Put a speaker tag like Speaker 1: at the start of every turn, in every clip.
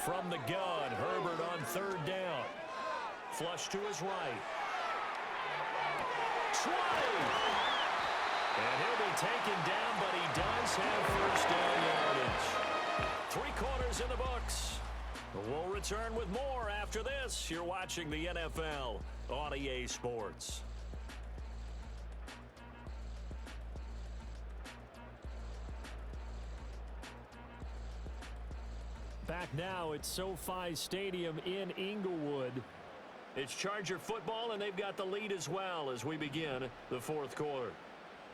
Speaker 1: from the gun. Herbert on third down. Flush to his right. 20! And he'll be taken down, but he does have first down yardage. 3 quarters in the books. We'll return with more after this. You're watching the NFL on EA Sports. Back now at SoFi Stadium in Inglewood. It's Charger football, and they've got the lead as well as we begin the fourth quarter.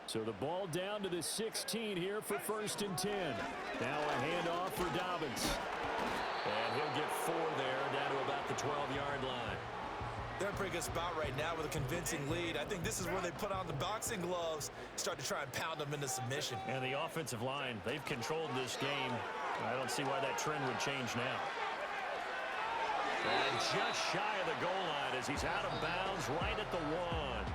Speaker 1: So the ball down to the 16 here for 1st and 10. Now a handoff for Dobbins. And he'll get 4 there, down to about the 12-yard line.
Speaker 2: They're in a pretty good spot right now with a convincing lead. I think this is where they put on the boxing gloves, start to try and pound them into submission.
Speaker 1: And the offensive line, they've controlled this game. I don't see why that trend would change now. And just shy of the goal line as he's out of bounds right at the 1.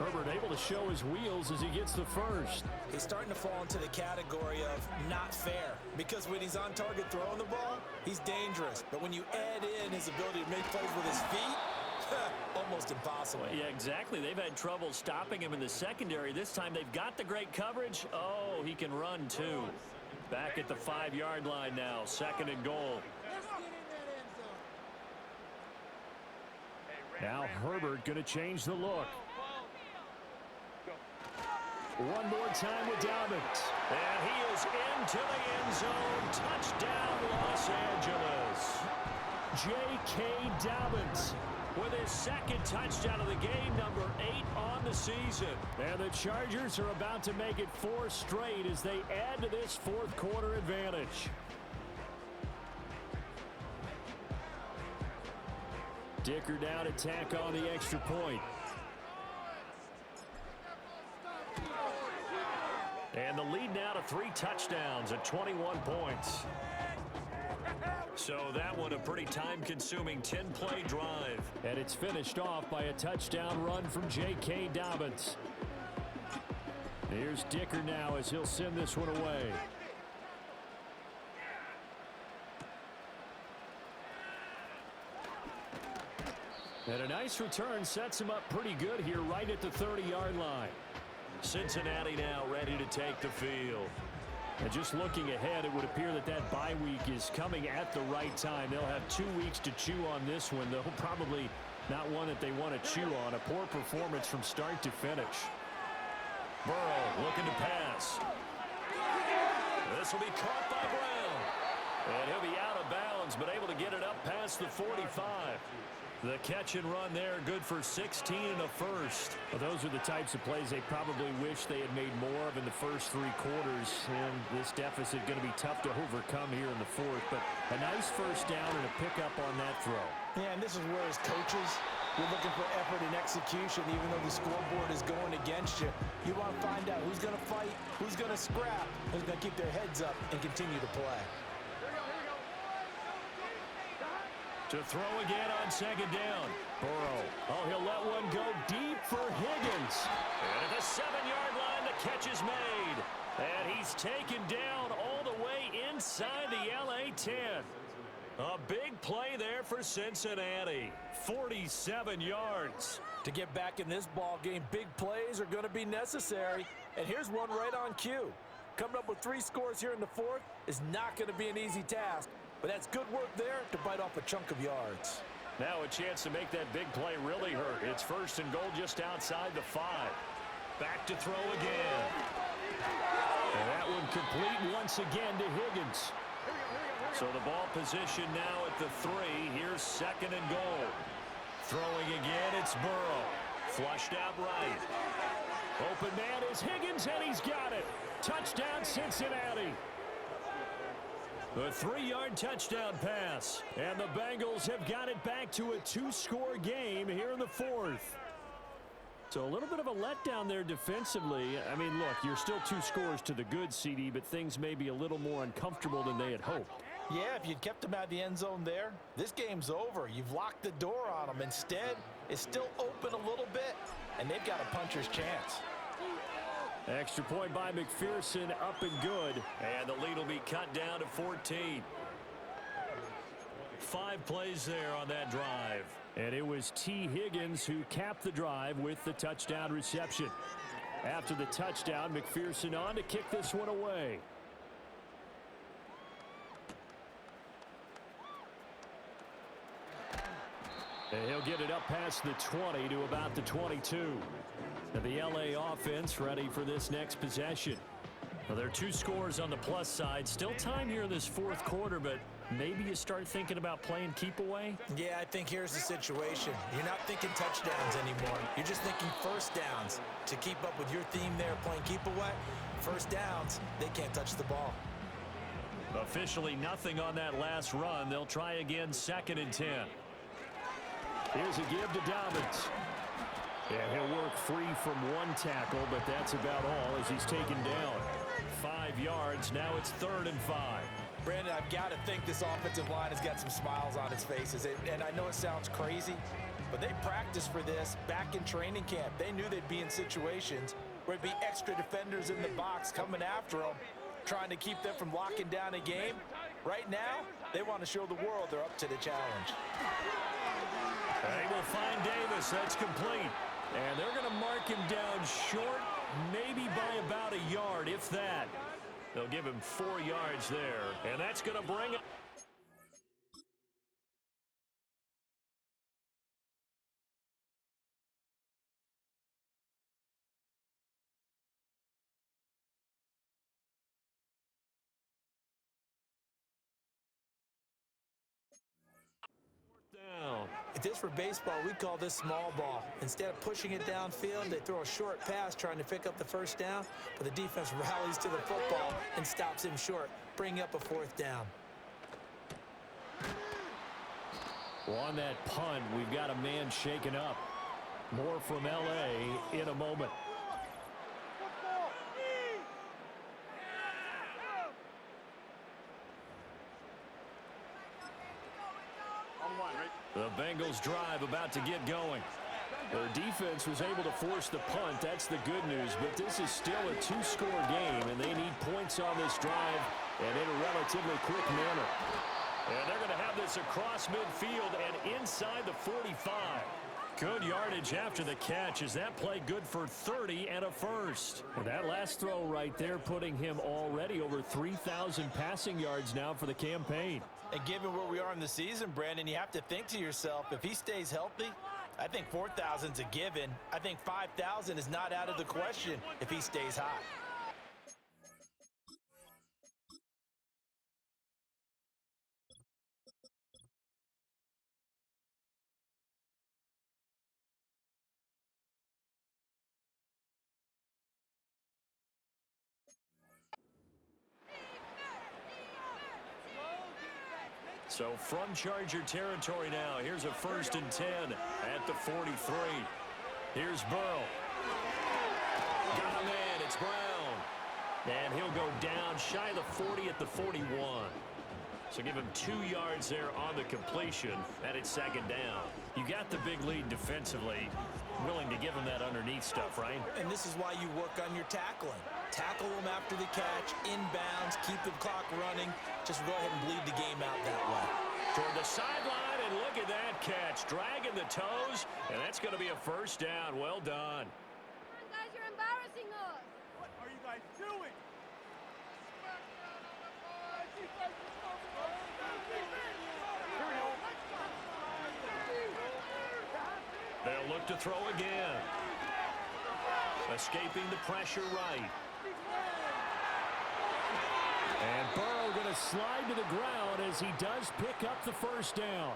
Speaker 1: Herbert able to show his wheels as he gets the first.
Speaker 2: He's starting to fall into the category of not fair, because when he's on target throwing the ball, he's dangerous. But when you add in his ability to make plays with his feet, almost impossible.
Speaker 1: Yeah, exactly. They've had trouble stopping him in the secondary. This time they've got the great coverage. Oh, he can run too. Back at the 5-yard line now, 2nd and goal. Now Herbert going to change the look. One more time with Dobbins. And he is into the end zone. Touchdown, Los Angeles. J.K. Dobbins with his 2nd touchdown of the game, number 8 on the season. And the Chargers are about to make it 4 straight as they add to this fourth quarter advantage. Dicker down to tack on the extra point. And the lead now to 3 touchdowns at 21 points. So that one a pretty time-consuming 10-play drive. And it's finished off by a touchdown run from J.K. Dobbins. Here's Dicker now as he'll send this one away. And a nice return sets him up pretty good here right at the 30-yard line. Cincinnati now ready to take the field. And just looking ahead, it would appear that that bye week is coming at the right time. They'll have 2 weeks to chew on this one, though probably not one that they want to chew on. A poor performance from start to finish. Burrow looking to pass. This will be caught by Brown. And he'll be out of bounds, but able to get it up past the 45. The catch and run there, good for 16 and a first. Well, those are the types of plays they probably wish they had made more of in the first 3 quarters. And this deficit going to be tough to overcome here in the fourth. But a nice first down and a pickup on that throw.
Speaker 2: Yeah, and this is where as coaches, you're looking for effort and execution, even though the scoreboard is going against you. You want to find out who's going to fight, who's going to scrap, who's going to keep their heads up and continue to play.
Speaker 1: To throw again on 2nd down. Burrow. Oh, he'll let one go deep for Higgins. And at the 7-yard line, the catch is made. And he's taken down all the way inside the LA 10. A big play there for Cincinnati. 47 yards.
Speaker 2: To get back in this ball game, big plays are going to be necessary. And here's one right on cue. Coming up with 3 scores here in the fourth is not going to be an easy task. But that's good work there to bite off a chunk of yards.
Speaker 1: Now a chance to make that big play really hurt. It's 1st and goal just outside the 5. Back to throw again. And that one complete once again to Higgins. So the ball position now at the 3. Here's 2nd and goal. Throwing again, it's Burrow. Flushed out right. Open man is Higgins, and he's got it. Touchdown, Cincinnati. The 3-yard touchdown pass. And the Bengals have got it back to a 2-score game here in the fourth. So a little bit of a letdown there defensively. I mean, look, you're still 2 scores to the good, CD, but things may be a little more uncomfortable than they had hoped.
Speaker 2: Yeah, if you'd kept them out of the end zone there, this game's over. You've locked the door on them. Instead, it's still open a little bit, and they've got a puncher's chance.
Speaker 1: Extra point by McPherson, up and good. And the lead will be cut down to 14. 5 plays there on that drive. And it was T. Higgins who capped the drive with the touchdown reception. After the touchdown, McPherson on to kick this one away. And he'll get it up past the 20 to about the 22. And the L.A. offense ready for this next possession. Well, there are 2 scores on the plus side. Still time here in this 4th quarter, but maybe you start thinking about playing keep away?
Speaker 2: Yeah, I think here's the situation. You're not thinking touchdowns anymore. You're just thinking first downs. To keep up with your theme there, playing keep away, first downs, they can't touch the ball.
Speaker 1: Officially nothing on that last run. They'll try again, 2nd and 10. Here's a give to Dobbins. And he'll work free from 1 tackle, but that's about all as he's taken down. 5 yards. Now it's 3rd and 5.
Speaker 2: Brandon, I've got to think this offensive line has got some smiles on its faces. And I know it sounds crazy, but they practiced for this back in training camp. They knew they'd be in situations where it'd be extra defenders in the box coming after them, trying to keep them from locking down a game. Right now, they want to show the world they're up to the challenge.
Speaker 1: They will find Davis. That's complete. And they're going to mark him down short, maybe by about a yard, if that. They'll give him 4 yards there, and that's going to bring it. Down.
Speaker 2: If this were baseball, we'd call this small ball. Instead of pushing it downfield, they throw a short pass trying to pick up the first down, but the defense rallies to the football and stops him short, bringing up a 4th down.
Speaker 1: Well, on that punt, we've got a man shaken up. More from L.A. in a moment. The Bengals drive about to get going. Their defense was able to force the punt. That's the good news. But this is still a 2-score game, and they need points on this drive and in a relatively quick manner. And they're going to have this across midfield and inside the 45. Good yardage after the catch. Is that play good for 30 and a first? And that last throw right there putting him already over 3,000 passing yards now for the campaign.
Speaker 2: And given where we are in the season, Brandon, you have to think to yourself, if he stays healthy, I think 4,000's a given. I think 5,000 is not out of the question if he stays hot.
Speaker 1: So from Charger territory now, here's a 1st and 10 at the 43. Here's Burrow. Got a man, it's Brown. And he'll go down shy of the 40 at the 41. So give him 2 yards there on the completion, and it's 2nd down. You got the big lead defensively. Willing to give him that underneath stuff, right? And
Speaker 2: this is why you work on your tackling. Tackle them after the catch, inbounds, keep the clock running. Just go ahead and bleed the game out that way.
Speaker 1: Toward the sideline, and look at that catch. Dragging the toes, and that's going to be a 1st down. Well done.
Speaker 3: Guys, you're embarrassing us.
Speaker 4: What are you guys doing?
Speaker 1: They'll look to throw again. Escaping the pressure right. And Burrow going to slide to the ground as he does pick up the 1st down.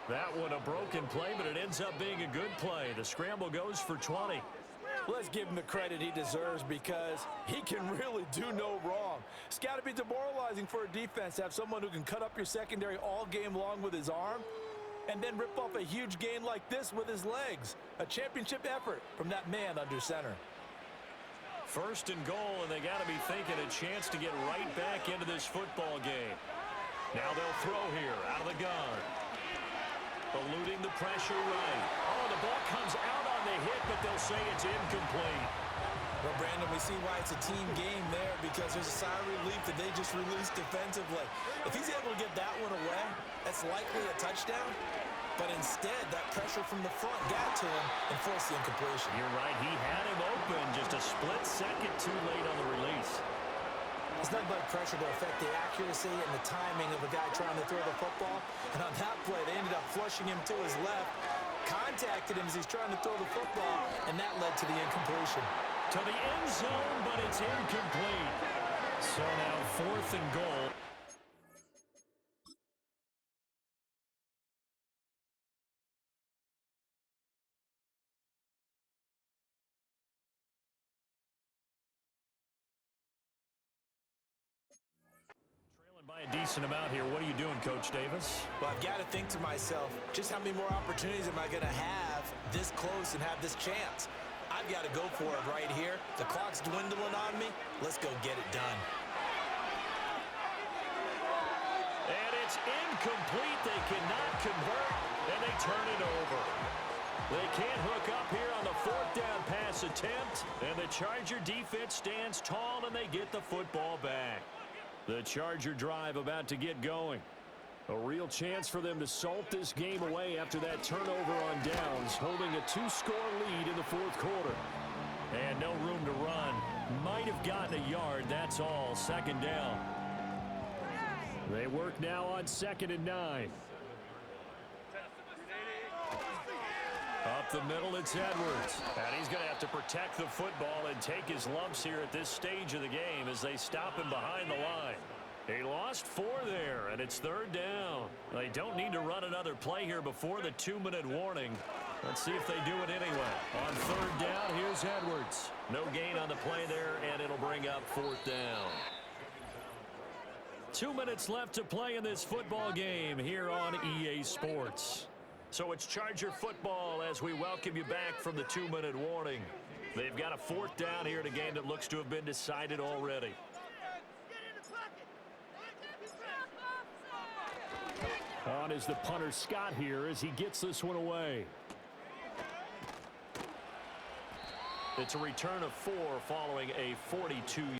Speaker 1: That one a broken play, but it ends up being a good play. The scramble goes for 20.
Speaker 2: Let's give him the credit he deserves because he can really do no wrong. It's got to be demoralizing for a defense to have someone who can cut up your secondary all game long with his arm and then rip off a huge gain like this with his legs. A championship effort from that man under center.
Speaker 1: 1st and goal, and they got to be thinking a chance to get right back into this football game. Now they'll throw here out of the gun. Eluding the pressure right. Oh, the ball comes out on the hit, but they'll say it's incomplete.
Speaker 2: Well, Brandon, we see why it's a team game there because there's a sigh of relief that they just released defensively. If he's able to get that one away, that's likely a touchdown. But instead, that pressure from the front got to him and forced the incompletion.
Speaker 1: You're right. He had him open just a split second too late on the release.
Speaker 2: It's nothing but pressure to affect the accuracy and the timing of a guy trying to throw the football. And on that play, they ended up flushing him to his left, contacted him as he's trying to throw the football, and that led to the incompletion.
Speaker 1: To the end zone, but it's incomplete. So now 4th and goal. By a decent amount here. What are you doing, Coach Davis?
Speaker 2: Well, I've got to think to myself, just how many more opportunities am I going to have this close and have this chance? I've got to go for it right here. The clock's dwindling on me. Let's go get it done.
Speaker 1: And it's incomplete. They cannot convert, and they turn it over. They can't hook up here on the 4th down pass attempt, and the Charger defense stands tall, and they get the football back. The Charger drive about to get going. A real chance for them to salt this game away after that turnover on downs, holding a 2-score lead in the 4th quarter. And no room to run. Might have gotten a yard, that's all. 2nd down. They work now on 2nd and 9. Up the middle, it's Edwards. And he's going to have to protect the football and take his lumps here at this stage of the game as they stop him behind the line. He lost 4 there, and it's 3rd down. They don't need to run another play here before the 2-minute warning. Let's see if they do it anyway. On 3rd down, here's Edwards. No gain on the play there, and it'll bring up 4th down. 2 minutes left to play in this football game here on EA Sports. So it's Charger football as we welcome you back from the 2-minute warning. They've got a 4th down here in a game that looks to have been decided already. On is the punter Scott here as he gets this one away. It's a return of 4 following a 42